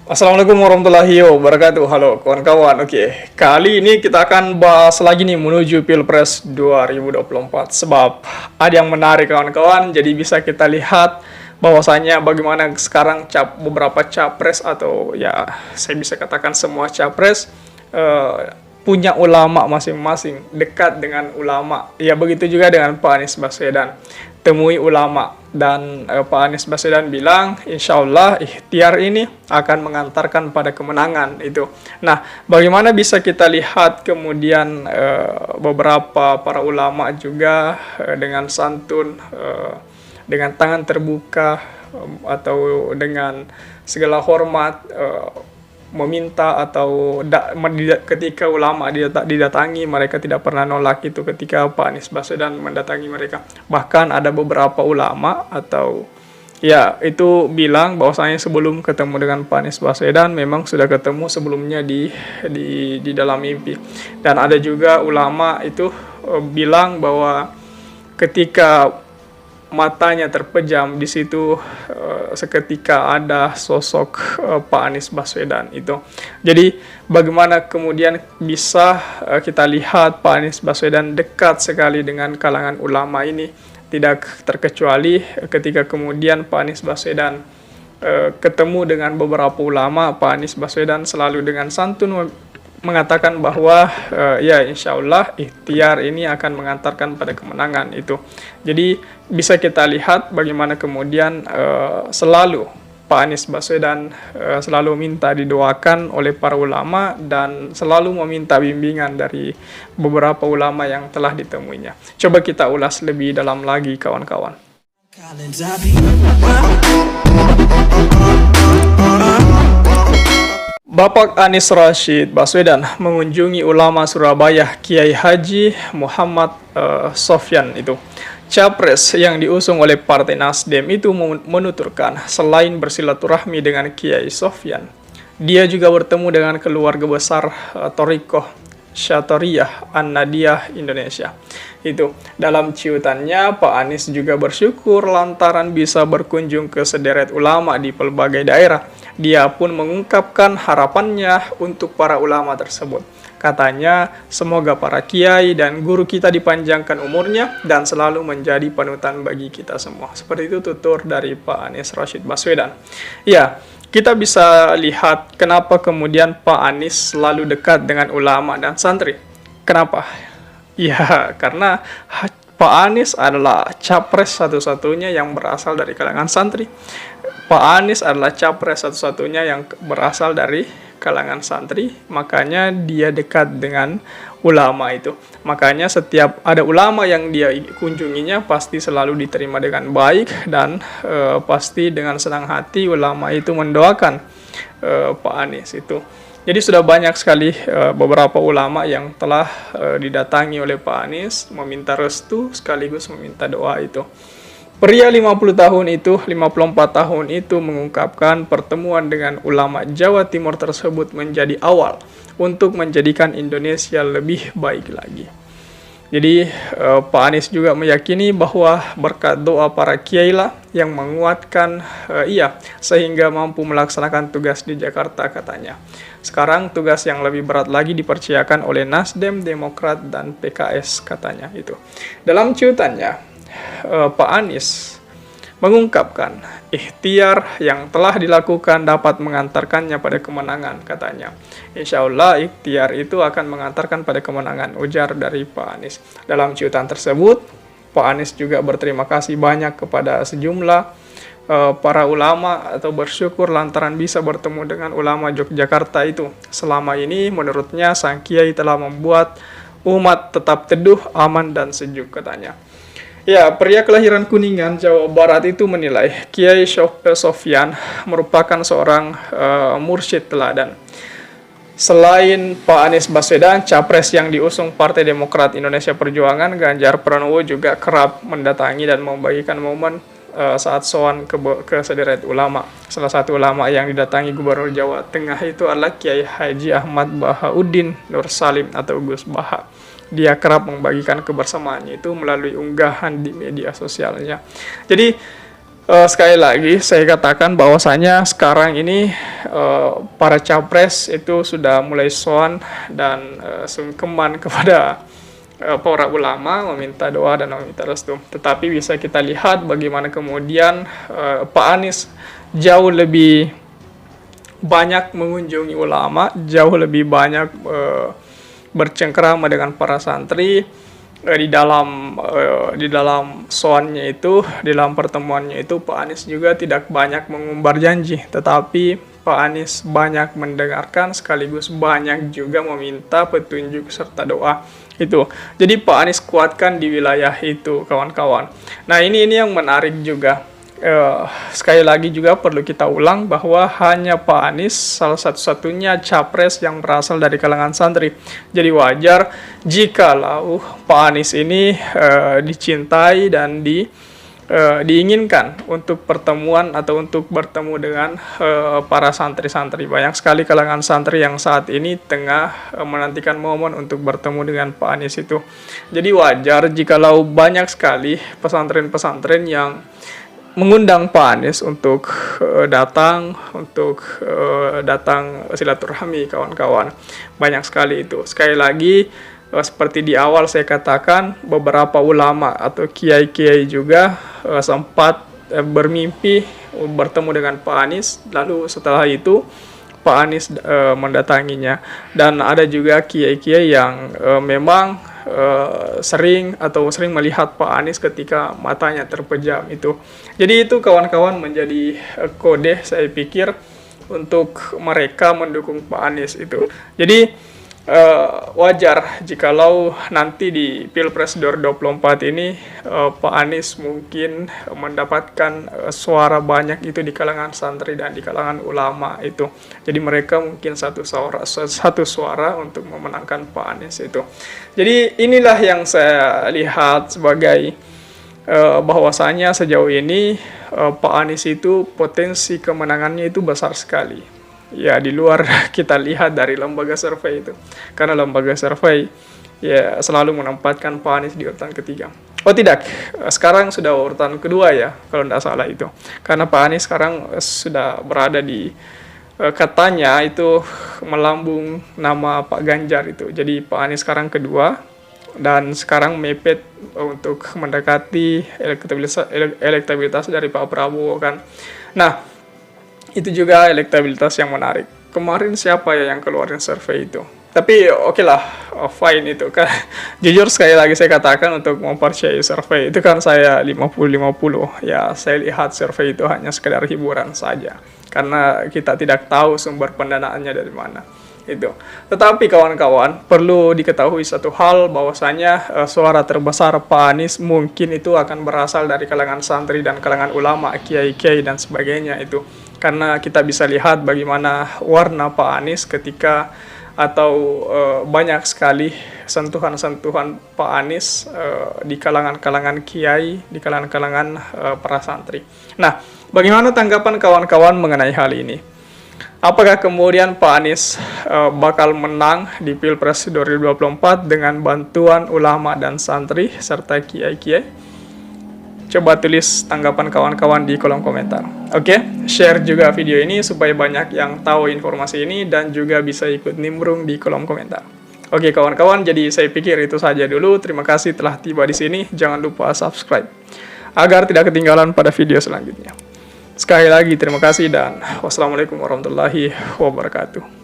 Assalamualaikum warahmatullahi wabarakatuh. Halo kawan-kawan. Oke, kali ini kita akan bahas lagi nih menuju Pilpres 2024. Sebab ada yang menarik kawan-kawan. Jadi bisa kita lihat bahwasanya bagaimana sekarang beberapa capres atau ya saya bisa katakan semua capres punya ulama masing-masing, dekat dengan ulama. Ya begitu juga dengan Pak Anies Baswedan. Temui ulama dan Pak Anies Baswedan bilang insya Allah ikhtiar ini akan mengantarkan pada kemenangan itu. Nah, bagaimana bisa kita lihat kemudian beberapa para ulama juga dengan santun, dengan tangan terbuka atau dengan segala hormat meminta atau ketika ulama didatangi mereka tidak pernah nolak itu ketika Pak Anies Baswedan mendatangi mereka. Bahkan ada beberapa ulama atau ya itu bilang bahwasanya sebelum ketemu dengan Pak Anies Baswedan memang sudah ketemu sebelumnya di dalam mimpi. Dan ada juga ulama itu bilang bahwa ketika matanya terpejam di situ seketika ada sosok Pak Anies Baswedan itu. Jadi bagaimana kemudian bisa kita lihat Pak Anies Baswedan dekat sekali dengan kalangan ulama ini, tidak terkecuali ketika kemudian Pak Anies Baswedan ketemu dengan beberapa ulama, Pak Anies Baswedan selalu dengan santun mengatakan bahwa ya insya Allah ikhtiar ini akan mengantarkan pada kemenangan itu. Jadi bisa kita lihat bagaimana kemudian selalu Pak Anies Baswedan selalu minta didoakan oleh para ulama dan selalu meminta bimbingan dari beberapa ulama yang telah ditemuinya. Coba kita ulas lebih dalam lagi kawan-kawan. Bapak Anies Rashid Baswedan mengunjungi ulama Surabaya Kiai Haji Muhammad Sofyan itu. Capres yang diusung oleh Partai Nasdem itu menuturkan selain bersilaturahmi dengan Kiai Sofyan, dia juga bertemu dengan keluarga besar Thariqah Syatariyah An-Nadiyah Indonesia. Itu dalam ciutannya Pak Anies juga bersyukur lantaran bisa berkunjung ke sederet ulama di pelbagai daerah. Dia pun mengungkapkan harapannya untuk para ulama tersebut. Katanya, semoga para kiai dan guru kita dipanjangkan umurnya dan selalu menjadi panutan bagi kita semua. Seperti itu tutur dari Pak Anies Rashid Baswedan. Ya, kita bisa lihat kenapa kemudian Pak Anies selalu dekat dengan ulama dan santri. Kenapa? Ya, karena Pak Anies adalah capres satu-satunya yang berasal dari kalangan santri. Pak Anies adalah capres satu-satunya yang berasal dari kalangan santri, makanya dia dekat dengan ulama itu. Makanya setiap ada ulama yang dia kunjunginya pasti selalu diterima dengan baik dan pasti dengan senang hati ulama itu mendoakan Pak Anies itu. Jadi sudah banyak sekali beberapa ulama yang telah didatangi oleh Pak Anies meminta restu sekaligus meminta doa itu. Pria 54 tahun itu mengungkapkan pertemuan dengan ulama Jawa Timur tersebut menjadi awal untuk menjadikan Indonesia lebih baik lagi. Jadi Pak Anies juga meyakini bahwa berkat doa para kiai lah yang menguatkan ia sehingga mampu melaksanakan tugas di Jakarta katanya. Sekarang tugas yang lebih berat lagi dipercayakan oleh Nasdem, Demokrat, dan PKS katanya itu. Dalam ciutannya, Pak Anies mengungkapkan ikhtiar yang telah dilakukan dapat mengantarkannya pada kemenangan katanya. Insya Allah ikhtiar itu akan mengantarkan pada kemenangan, ujar dari Pak Anies. Dalam ciutan tersebut, Pak Anies juga berterima kasih banyak kepada sejumlah para ulama atau bersyukur lantaran bisa bertemu dengan ulama Yogyakarta itu. Selama ini menurutnya sang kiai telah membuat umat tetap teduh, aman, dan sejuk katanya. Ya, pria kelahiran Kuningan, Jawa Barat itu menilai Kiai Sofyan merupakan seorang mursyid teladan. Selain Pak Anies Baswedan, capres yang diusung Partai Demokrat Indonesia Perjuangan, Ganjar Pranowo juga kerap mendatangi dan membagikan momen saat sowan ke sederet ulama. Salah satu ulama yang didatangi Gubernur Jawa Tengah itu adalah Kiai Haji Ahmad Bahauddin Nur Salim atau Gus Baha. Dia kerap membagikan kebersamaannya itu melalui unggahan di media sosialnya. Jadi Sekali lagi saya katakan bahwasanya sekarang ini para capres itu sudah mulai soan dan sungkeman kepada para ulama, meminta doa dan meminta restu. Tetapi bisa kita lihat bagaimana kemudian Pak Anies jauh lebih banyak mengunjungi ulama, jauh lebih banyak bercengkrama dengan para santri. Di dalam soannya itu, di dalam pertemuannya itu, Pak Anies juga tidak banyak mengumbar janji, tetapi Pak Anies banyak mendengarkan sekaligus banyak juga meminta petunjuk serta doa itu. Jadi Pak Anies kuatkan di wilayah itu, kawan-kawan. Nah, ini yang menarik juga. Sekali lagi juga perlu kita ulang bahwa hanya Pak Anies salah satu-satunya capres yang berasal dari kalangan santri. Jadi wajar jikalau Pak Anies ini dicintai dan diinginkan untuk pertemuan atau untuk bertemu dengan para santri-santri. Banyak sekali kalangan santri yang saat ini tengah menantikan momen untuk bertemu dengan Pak Anies itu. Jadi wajar jikalau banyak sekali pesantren-pesantren yang mengundang Pak Anies untuk datang silaturahmi, kawan-kawan. Banyak sekali itu. Sekali lagi, seperti di awal saya katakan, beberapa ulama atau kiai-kiai juga sempat bermimpi bertemu dengan Pak Anies. Lalu setelah itu Pak Anies mendatanginya. Dan ada juga kiai-kiai yang memang sering melihat Pak Anies ketika matanya terpejam itu. Jadi itu, kawan-kawan, menjadi kode saya pikir untuk mereka mendukung Pak Anies itu. Jadi wajar jikalau nanti di Pilpres 2024 ini Pak Anies mungkin mendapatkan suara banyak itu di kalangan santri dan di kalangan ulama itu. Jadi mereka mungkin satu suara untuk memenangkan Pak Anies itu. Jadi inilah yang saya lihat sebagai bahwasanya sejauh ini Pak Anies itu potensi kemenangannya itu besar sekali. Ya, di luar kita lihat dari lembaga survei itu. Karena lembaga survei ya selalu menempatkan Pak Anies di urutan ketiga. Oh tidak, sekarang sudah urutan kedua ya, kalau tidak salah itu. Karena Pak Anies sekarang sudah berada di, katanya itu melambung nama Pak Ganjar itu. Jadi Pak Anies sekarang kedua dan sekarang mepet untuk mendekati elektabilitas dari Pak Prabowo kan. Nah, itu juga elektabilitas yang menarik. Kemarin siapa ya yang keluarin survei itu? Tapi oke lah, fine itu kan. Jujur sekali lagi saya katakan untuk mempercayai survei itu kan saya 50-50. Ya, saya lihat survei itu hanya sekedar hiburan saja. Karena kita tidak tahu sumber pendanaannya dari mana. Itu. Tetapi kawan-kawan, perlu diketahui satu hal bahwasanya suara terbesar Pak Anies mungkin itu akan berasal dari kalangan santri dan kalangan ulama, kiai-kiai dan sebagainya itu. Karena kita bisa lihat bagaimana warna Pak Anies ketika atau banyak sekali sentuhan-sentuhan Pak Anies di kalangan-kalangan kiai, di kalangan-kalangan para santri. Nah, bagaimana tanggapan kawan-kawan mengenai hal ini? Apakah kemudian Pak Anies bakal menang di Pilpres 2024 dengan bantuan ulama dan santri serta kiai-kiai? Coba tulis tanggapan kawan-kawan di kolom komentar. Oke, share juga video ini supaya banyak yang tahu informasi ini dan juga bisa ikut nimbrung di kolom komentar. Oke kawan-kawan, jadi saya pikir itu saja dulu. Terima kasih telah tiba di sini. Jangan lupa subscribe agar tidak ketinggalan pada video selanjutnya. Sekali lagi terima kasih dan wassalamualaikum warahmatullahi wabarakatuh.